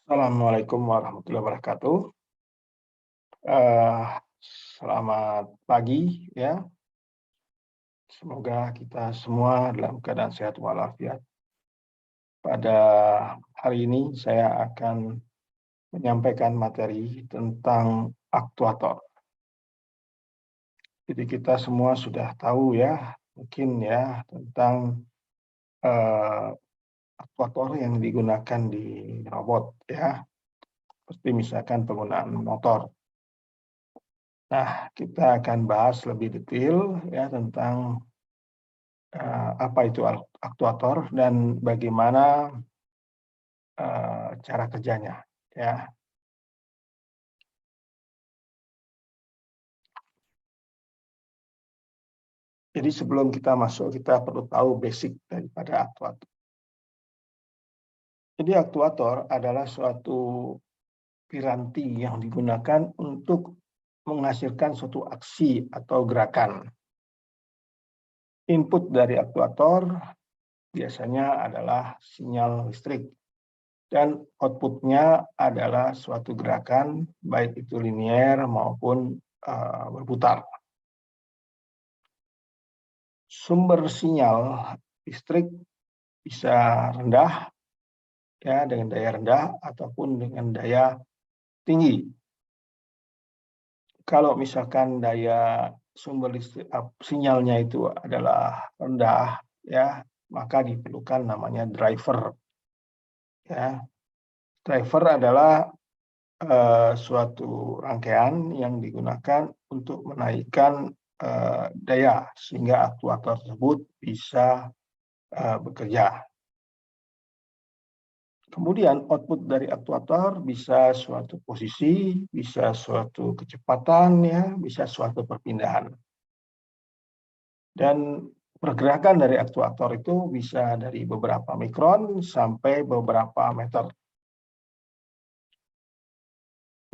Assalamualaikum warahmatullahi wabarakatuh. Eh, Selamat pagi ya. Semoga kita semua dalam keadaan sehat walafiat. Pada hari ini saya akan menyampaikan materi tentang aktuator. Jadi kita semua sudah tahu ya, mungkin ya tentang eh, aktuator yang digunakan di robot ya, seperti misalkan penggunaan motor. Nah, kita akan bahas lebih detail ya tentang apa itu aktuator dan bagaimana cara kerjanya ya. Jadi sebelum kita masuk kita perlu tahu basic daripada aktuator. Jadi aktuator adalah suatu piranti yang digunakan untuk menghasilkan suatu aksi atau gerakan. Input dari aktuator biasanya adalah sinyal listrik dan outputnya adalah suatu gerakan baik itu linier maupun berputar. Sumber sinyal listrik bisa rendah ya dengan daya rendah ataupun dengan daya tinggi. Kalau misalkan daya sumber listrik sinyalnya itu adalah rendah ya, maka diperlukan namanya driver ya. Driver adalah suatu rangkaian yang digunakan untuk menaikkan daya sehingga aktuator tersebut bisa bekerja. Kemudian output dari aktuator bisa suatu posisi, bisa suatu kecepatan, ya, bisa suatu perpindahan. Dan pergerakan dari aktuator itu bisa dari beberapa mikron sampai beberapa meter.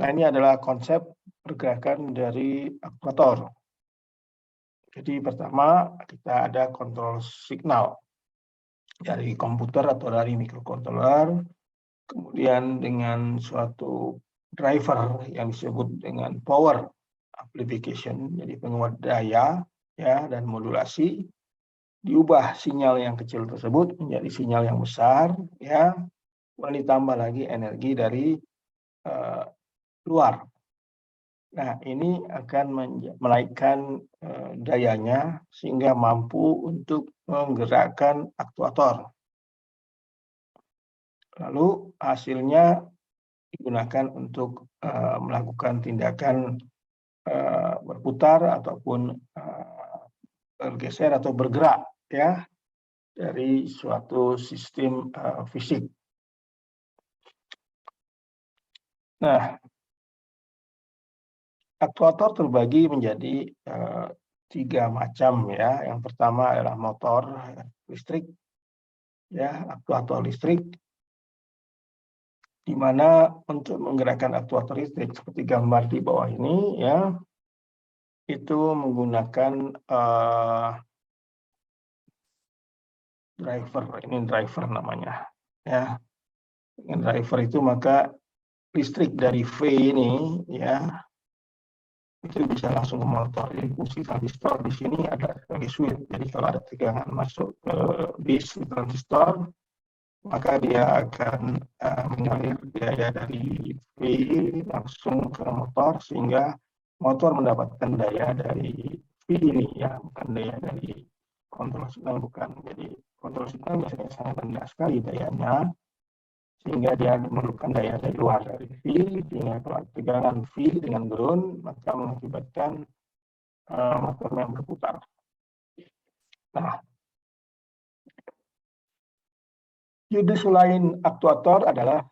Nah, ini adalah konsep pergerakan dari aktuator. Jadi pertama kita ada kontrol signal dari komputer atau dari microcontroller. Kemudian dengan suatu driver yang disebut dengan power amplification, jadi penguat daya ya dan modulasi, diubah sinyal yang kecil tersebut menjadi sinyal yang besar ya, kemudian ditambah lagi energi dari uh, luar. Nah, ini akan menaikkan dayanya sehingga mampu untuk menggerakkan aktuator. Lalu hasilnya digunakan untuk melakukan tindakan berputar ataupun bergeser atau bergerak ya dari suatu sistem fisik. Nah, aktuator terbagi menjadi 3 macam ya. Yang pertama adalah motor listrik ya, aktuator listrik, di mana untuk menggerakkan aktuator listrik seperti gambar di bawah ini ya, itu menggunakan driver. Ini driver namanya ya. Dengan driver itu maka listrik dari V ini ya itu bisa langsung ke motor. Jadi fungsi transistor di sini ada sebagai switch. Jadi kalau ada tegangan masuk ke bis transistor, maka dia akan mengalir daya dari V langsung ke motor sehingga motor mendapatkan daya dari V ini ya, bukan daya dari kontrol signal, bukan. Jadi kontrol signal biasanya sangat rendah sekali dayanya, sehingga dia memerlukan daya dari luar dari field, sehingga kalau tegangan field dengan ground maka mengakibatkan motor yang berputar. Nah, jenis lain aktuator adalah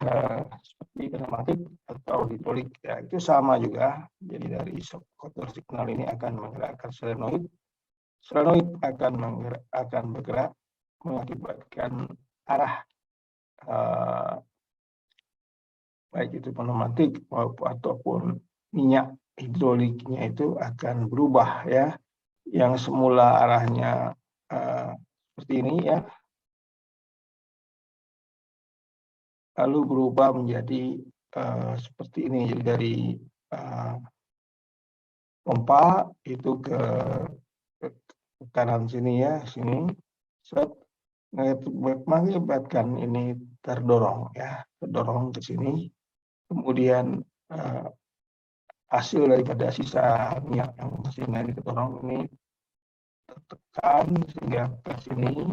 seperti pneumatik atau hidrolik. Ya, itu sama juga. Jadi dari kontrol signal ini akan menggerakkan solenoid. Solenoid akan bergerak mengakibatkan arah baik itu pneumatik ataupun minyak hidroliknya itu akan berubah ya, yang semula arahnya seperti ini ya, lalu berubah menjadi seperti ini. Jadi dari pompa itu ke kanan sini ya, sini, set, mengakibatkan ini terdorong ya, terdorong ke sini. Kemudian hasil daripada sisa minyak yang mesinnya didorong ini tertekan sehingga ke sini,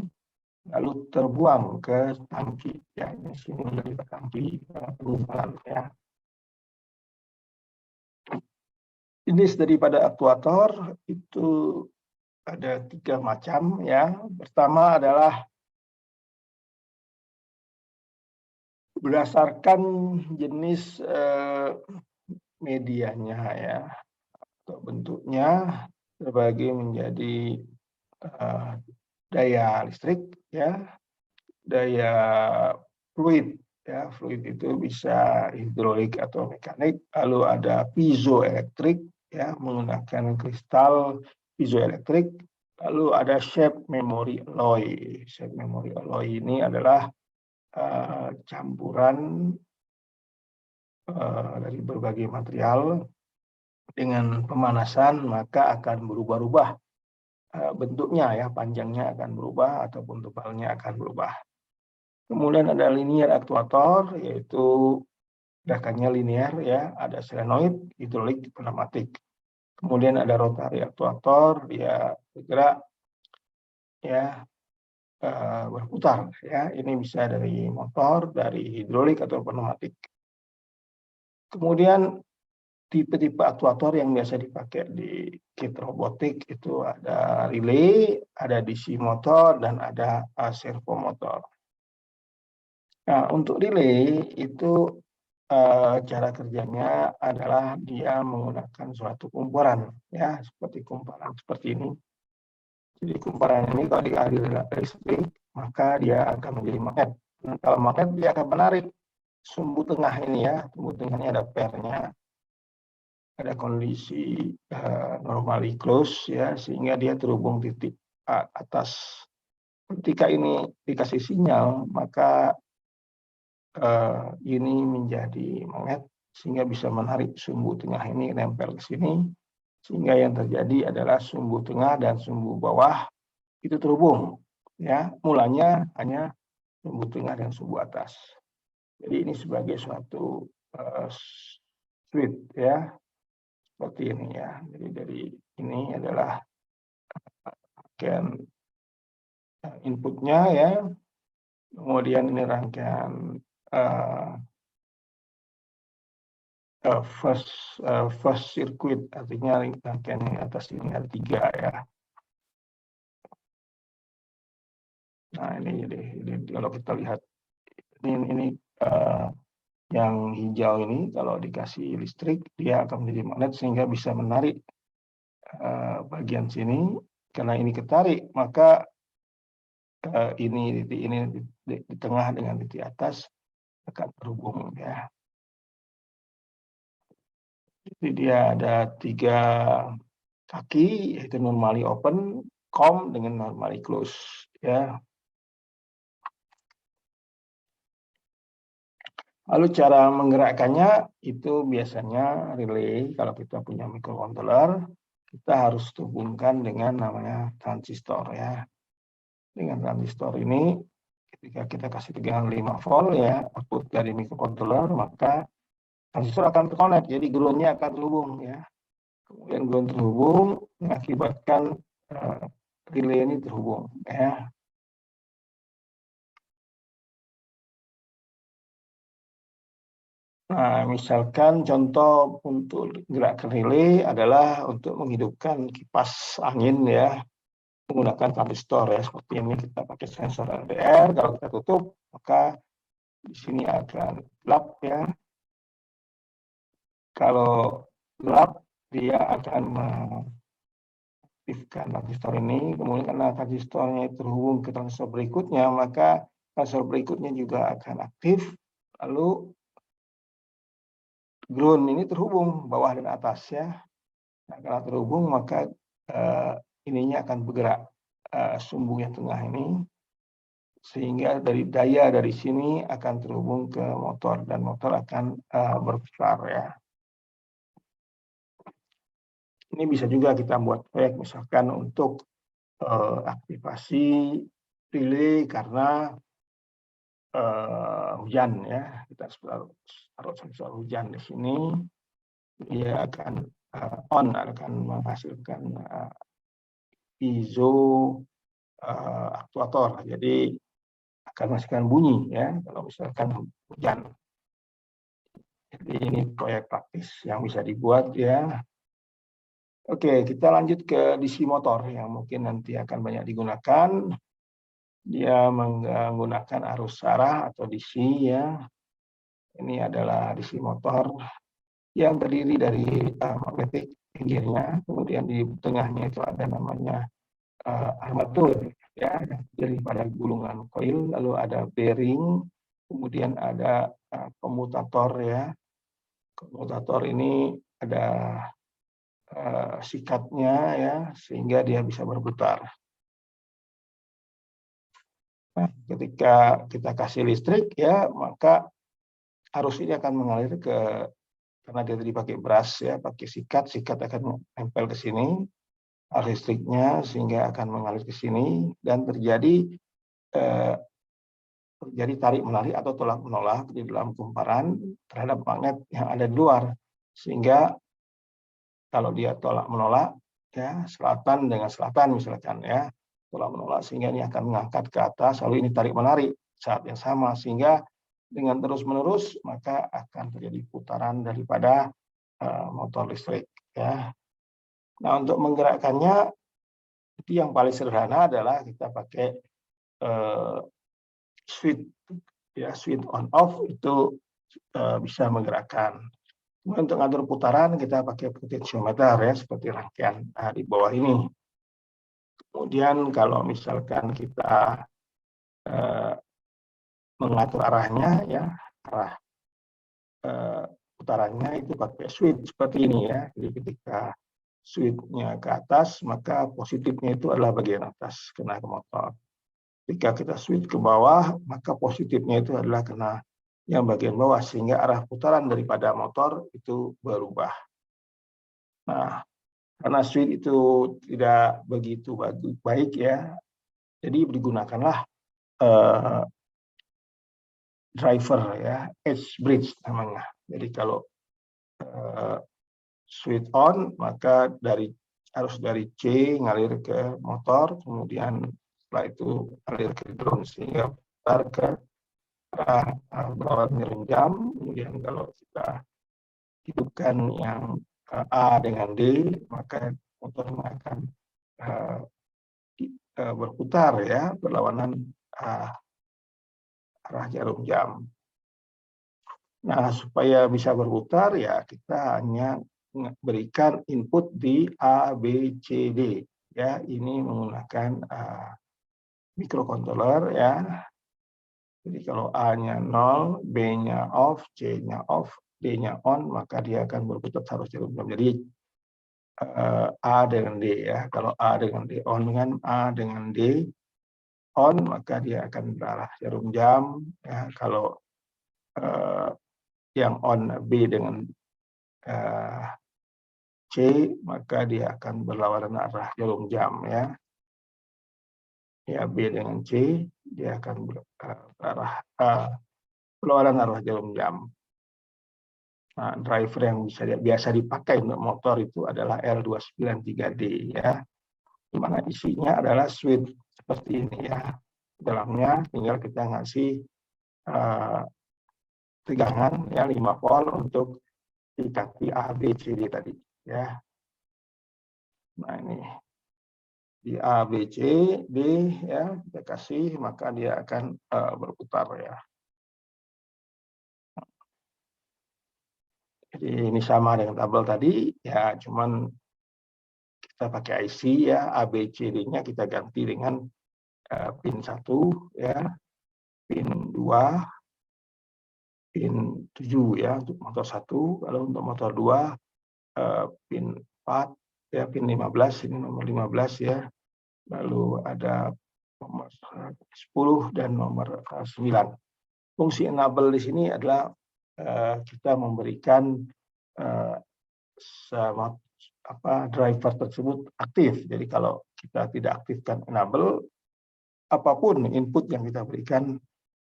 lalu terbuang ke tangki ya, ini sini menjadi tangki penyimpanan ya. Jenis daripada aktuator itu ada 3 macam ya. Pertama adalah berdasarkan jenis medianya ya, atau bentuknya terbagi menjadi daya listrik ya, daya fluid ya, fluid itu bisa hidrolik atau mekanik, lalu ada piezoelektrik ya, menggunakan kristal piezoelektrik, lalu ada shape memory alloy. Shape memory alloy ini adalah campuran dari berbagai material dengan pemanasan maka akan berubah-ubah bentuknya ya, panjangnya akan berubah ataupun tebalnya akan berubah. Kemudian ada linear aktuator, yaitu gerakannya linear ya, ada solenoid, hidrolik, pneumatik. Kemudian ada rotary aktuator, dia bergerak ya, berputar ya. Ini bisa dari motor, dari hidrolik atau pneumatik. Kemudian tipe-tipe aktuator yang biasa dipakai di kit robotik itu ada relay, ada DC motor, dan ada servo motor. Nah, untuk relay itu cara kerjanya adalah dia menggunakan suatu kumparan ya, seperti kumparan seperti ini. Jadi kumparan ini kalau dialiri listrik maka dia akan menjadi magnet. Nah, kalau magnet dia akan menarik sumbu tengah ini ya, sumbu tengahnya ada pairnya, ada kondisi normally close ya, sehingga dia terhubung titik atas. Ketika ini dikasih sinyal maka ini menjadi magnet sehingga bisa menarik sumbu tengah ini nempel ke sini, sehingga yang terjadi adalah sumbu tengah dan sumbu bawah itu terhubung ya, mulanya hanya sumbu tengah dan sumbu atas. Jadi ini sebagai suatu switch ya, seperti ini ya. Jadi dari ini adalah rangkaian inputnya ya, kemudian ini rangkaian first circuit, artinya rangkaian yang atas ini ada 3 ya. Nah ini kalau kita lihat ini yang hijau ini kalau dikasih listrik dia akan menjadi magnet sehingga bisa menarik bagian sini. Karena ini ketarik maka ini titik ini di tengah dengan titik atas akan terhubung ya. Jadi dia ada 3 kaki, yaitu normally open, com dengan normally close ya. Lalu cara menggerakkannya itu biasanya relay. Kalau kita punya microcontroller, kita harus hubungkan dengan namanya transistor ya. Dengan transistor ini, ketika kita kasih tegangan 5 volt ya, output dari microcontroller, maka transistor akan terkonek, jadi ground-nya akan terhubung ya. Kemudian ground terhubung mengakibatkan relay ini terhubung ya. Nah, misalkan contoh untuk gerakan relay adalah untuk menghidupkan kipas angin ya, menggunakan transistor ya, seperti ini kita pakai sensor LDR. Kalau kita tutup maka di sini akan gelap ya. Kalau gelap dia akan mengaktifkan transistor ini, kemudian karena transistornya terhubung ke transistor berikutnya maka transistor berikutnya juga akan aktif, lalu ground ini terhubung bawah dan atas ya. Nah, kalau terhubung maka ininya akan bergerak, sumbu yang tengah ini sehingga dari daya dari sini akan terhubung ke motor dan motor akan berputar ya. Ini bisa juga kita buat proyek misalkan untuk aktivasi relay karena hujan ya. Kita taruh sensor hujan di sini, dia akan on, akan menghasilkan piezo aktuator. Jadi akan menghasilkan bunyi ya kalau misalkan hujan. Jadi ini proyek praktis yang bisa dibuat ya. Oke, kita lanjut ke DC motor yang mungkin nanti akan banyak digunakan. Dia menggunakan arus arah atau DC ya. Ini adalah DC motor yang terdiri dari magnetik pinggirnya, kemudian di tengahnya itu ada namanya armatur ya, jadi pada gulungan koil, lalu ada bearing, kemudian ada komutator ya. Komutator ini ada sikatnya ya, sehingga dia bisa berputar. Nah, ketika kita kasih listrik ya, maka arus ini akan mengalir karena dia tadi pakai brush ya, pakai sikat akan nempel ke sini arus listriknya sehingga akan mengalir ke sini dan terjadi tarik menarik atau tolak menolak di dalam kumparan terhadap magnet yang ada di luar, sehingga kalau dia tolak menolak ya, selatan dengan selatan misalkan ya, tolak menolak, sehingga ini akan mengangkat ke atas, lalu ini tarik menarik saat yang sama, sehingga dengan terus menerus maka akan terjadi putaran daripada motor listrik ya. Nah, untuk menggerakkannya itu yang paling sederhana adalah kita pakai switch ya, switch on off itu bisa menggerakkan. Kemudian untuk ngatur putaran kita pakai potentiometer ya, seperti rangkaian di bawah ini. Kemudian kalau misalkan kita mengatur arahnya ya, arah putarannya itu pakai switch seperti ini ya. Jadi ketika switch-nya ke atas, maka positifnya itu adalah bagian atas, kena ke motor. Ketika kita switch ke bawah, maka positifnya itu adalah kena yang bagian bawah, sehingga arah putaran daripada motor itu berubah. Nah, karena switch itu tidak begitu baik ya, jadi digunakanlah driver ya, edge bridge namanya. Jadi kalau switch on, maka harus dari C ngalir ke motor, kemudian setelah itu ngalir ke ground sehingga putar ke arah berlawanan jarum jam. Kemudian kalau kita hidupkan yang A dengan D, maka motornya akan berputar ya, berlawanan arah jarum jam. Nah, supaya bisa berputar ya kita hanya berikan input di A, B, C, D. Ya, ini menggunakan microcontroller ya. Jadi kalau A-nya 0, B-nya off, C-nya off, D-nya on, maka dia akan berputar harus jarum jam. Jadi A dengan D ya. Kalau A dengan D on, dengan A dengan D on, maka dia akan berarah jarum jam. Ya, kalau yang on B dengan C, maka dia akan berlawanan arah jarum jam ya. Ya, B dengan C, dia akan berarah berlawanan arah jarum jam. Nah, driver yang biasa dipakai untuk motor itu adalah L293D ya. Di mana isinya adalah switch seperti ini ya. Dalamnya tinggal kita ngasih tegangan ya 5 volt untuk di kaki A, B, C, D tadi ya. Nah, ini di A, B, C, D ya, kita kasih, maka dia akan berputar ya. Jadi ini sama dengan tabel tadi ya, cuman kita pakai IC ya, A, B, C, D-nya kita ganti dengan pin 1 ya, pin 2, pin 7 ya untuk motor 1, kalau untuk motor 2 pin 4 ya, pin 15, ini nomor 15 ya. Lalu ada nomor 10 dan nomor 9. Fungsi enable di sini adalah kita memberikan driver tersebut aktif. Jadi kalau kita tidak aktifkan enable, apapun input yang kita berikan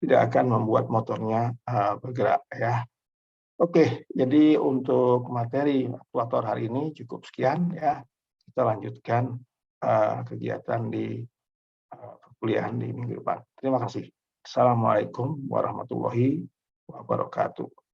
tidak akan membuat motornya bergerak ya. Oke, jadi untuk materi aktuator hari ini cukup sekian ya. Kita lanjutkan kegiatan di perkuliahan di minggu depan. Terima kasih. Assalamualaikum warahmatullahi wabarakatuh.